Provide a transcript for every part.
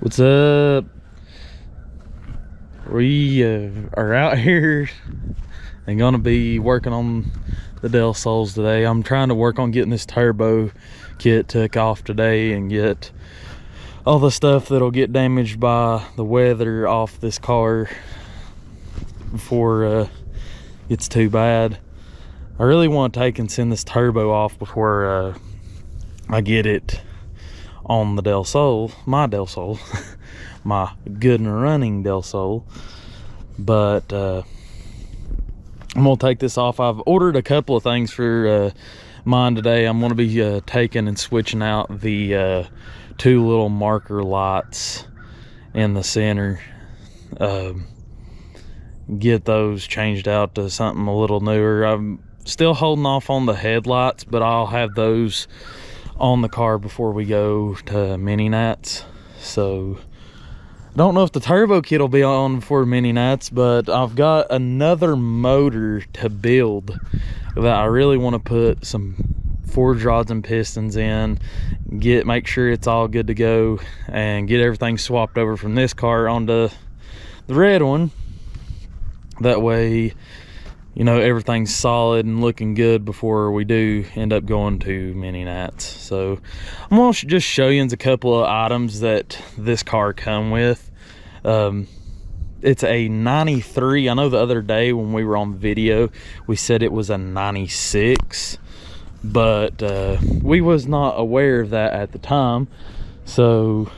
What's up? We are out here and gonna be working on the Del Sols today. I'm trying to work on getting this turbo kit took off today and get all the stuff that'll get damaged by the weather off this car before it's too bad. I really want to take and send this turbo off before I get it on the Del Sol, my Del Sol, my good and running Del Sol. But I'm gonna take this off. I've ordered a couple of things for mine today. I'm gonna be taking and switching out the two little marker lights in the center, get those changed out to something a little newer. I'm still holding off on the headlights, but I'll have those on the car before we go to mini nats. So I don't know if the turbo kit will be on before mini nats, but I've got another motor to build that I really want to put some forged rods and pistons in, make sure it's all good to go, and get everything swapped over from this car onto the red one. That way, you know, everything's solid and looking good before we do end up going to mini nats. So I'm gonna just show you a couple of items that this car come with. It's a 93. I know the other day when we were on video we said it was a 96, but we was not aware of that at the time. So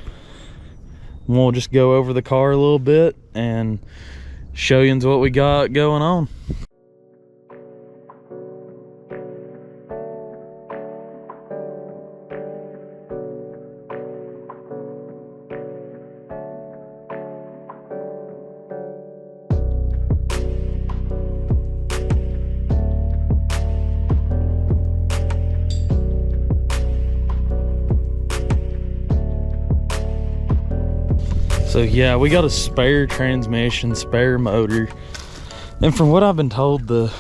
we'll just go over the car a little bit and show you what we got going on. So yeah, we got a spare transmission, spare motor, and from what I've been told, the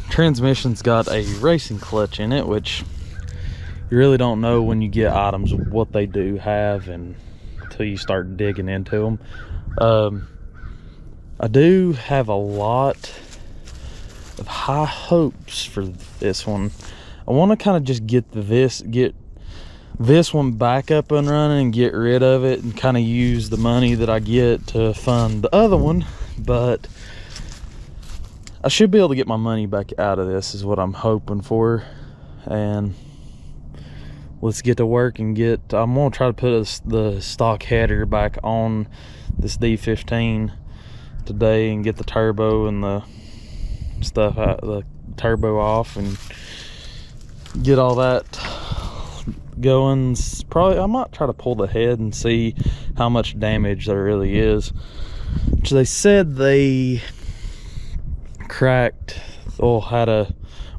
transmission's got a racing clutch in it, which you really don't know when you get items what they do have and until you start digging into them. I do have a lot of high hopes for this one. I want to kind of just get this one back up and running and get rid of it and kind of use the money that I get to fund the other one. But I should be able to get my money back out of this is what I'm hoping for. And let's get to work and I'm gonna try to put the stock header back on this D15 today and get the turbo and the stuff out, the turbo off, and get all that going. Probably I might try to pull the head and see how much damage there really is, which they said they cracked or had a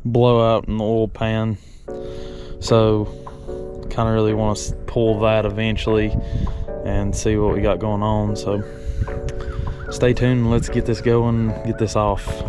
blowout in the oil pan. So kind of really want to pull that eventually and see what we got going on. So stay tuned, let's get this going, get this off.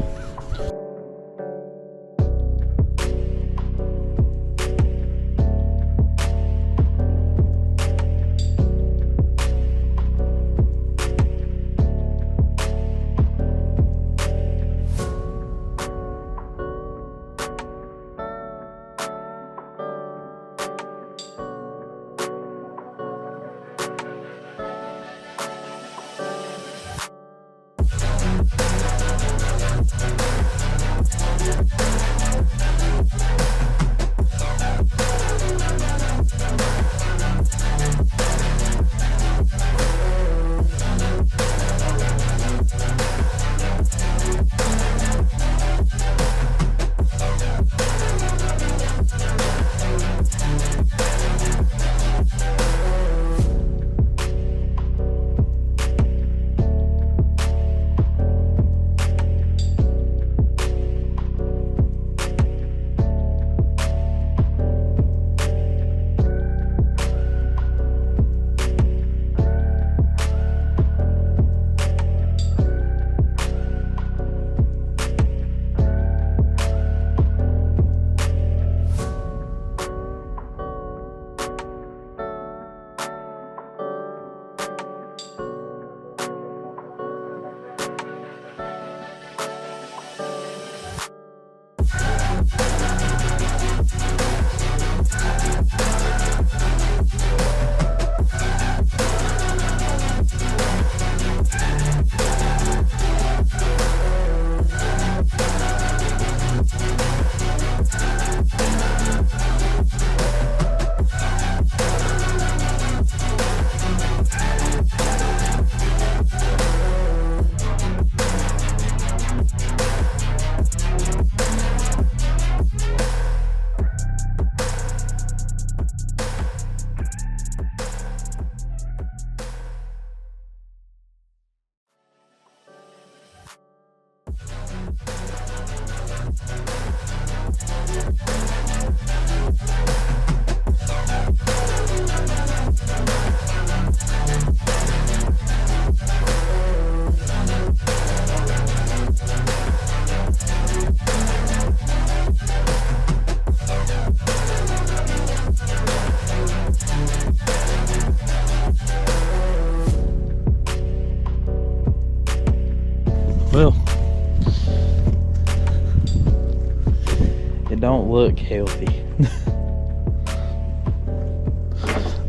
healthy.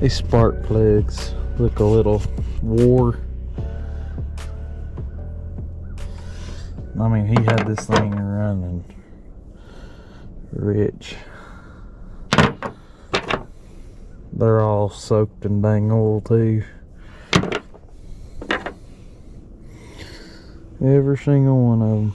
These spark plugs look a little wore. I mean, he had this thing running rich. They're all soaked in dang oil too. Every single one of them.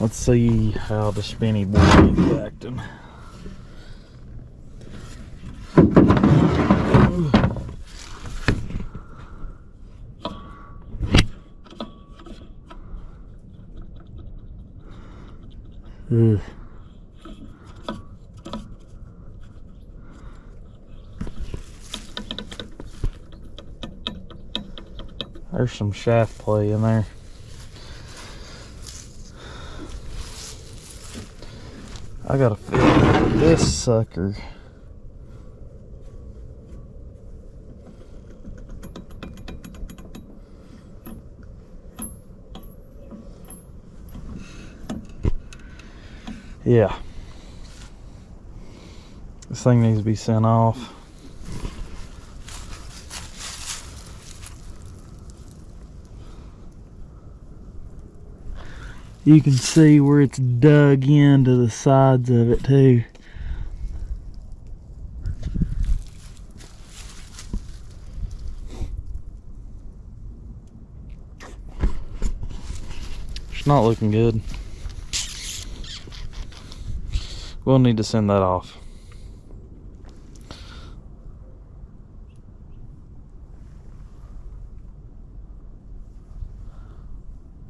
Let's see how the spinny boy is acting. Ugh. There's some shaft play in there. I gotta feel this sucker. Yeah. This thing needs to be sent off. You can see where it's dug into the sides of it too. It's not looking good. We'll need to send that off.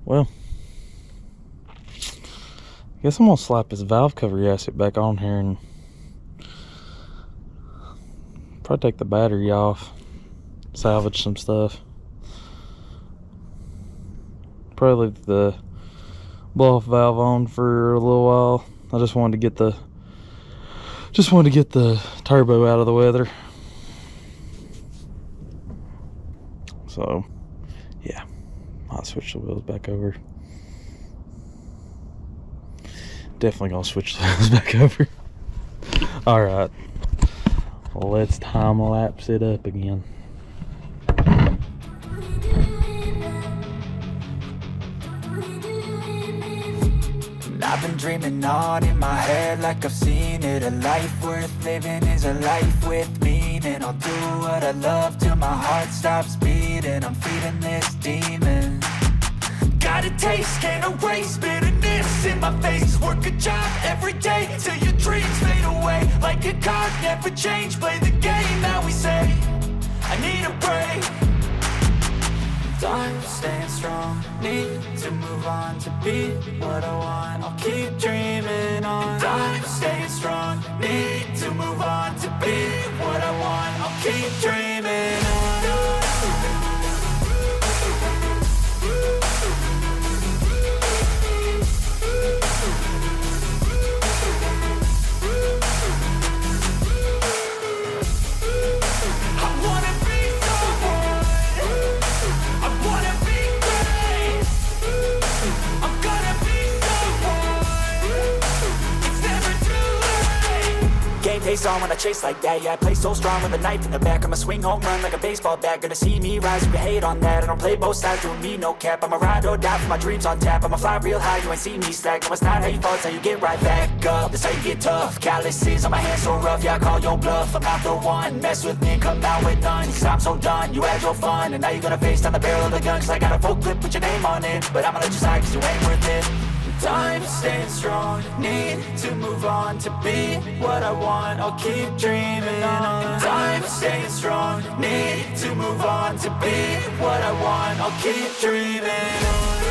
Well, I guess I'm gonna slap this valve cover gasket back on here and probably take the battery off, salvage some stuff. Probably leave the blow-off valve on for a little while. I just wanted to get the turbo out of the weather. So yeah, I'll switch the wheels back over. Definitely gonna switch the wheels back over. All right, well, let's time lapse it up again. I've been dreaming on in my head like I've seen it. A life worth living is a life with meaning. I'll do what I love till my heart stops beating. I'm feeding this demon. Got a taste, can't erase bitterness in my face. Work a job every day till your dreams fade away. Like a card, never change, play the game that we say. I need a break. I'm staying strong, need to move on to be what I want. I'll keep dreaming on. I'm staying strong, need to move on to be what I want. I'll keep dreaming on. Face on when I chase like that. Yeah, I play so strong with a knife in the back. I'ma swing home run like a baseball bat. Gonna see me rise, you can hate on that. I don't play both sides, doing me no cap. I'ma ride or die for my dreams on tap. I'ma fly real high, you ain't see me slack. No, it's not how you fall, it's how you get right back up. That's how you get tough. Calluses on my hands so rough, yeah, I call your bluff. I'm not the one, mess with me and come out with none. Cause I'm so done, you had your fun. And now you're gonna face down the barrel of the gun. Cause I got a full clip with your name on it. But I'ma let you slide cause you ain't worth it. I'm staying strong, need to move on to be what I want. I'll keep dreaming on. I'm staying strong, need to move on to be what I want. I'll keep dreaming on.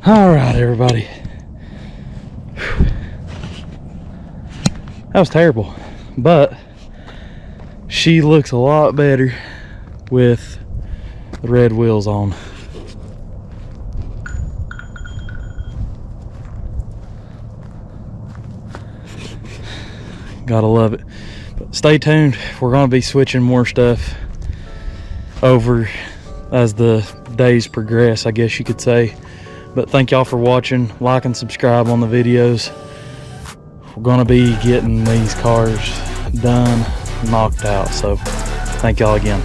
All right, everybody. That was terrible, but she looks a lot better with the red wheels on. Gotta love it. But stay tuned. We're gonna be switching more stuff over as the days progress, I guess you could say. But thank y'all for watching. Like and subscribe on the videos. We're gonna be getting these cars done, knocked out. So thank y'all again.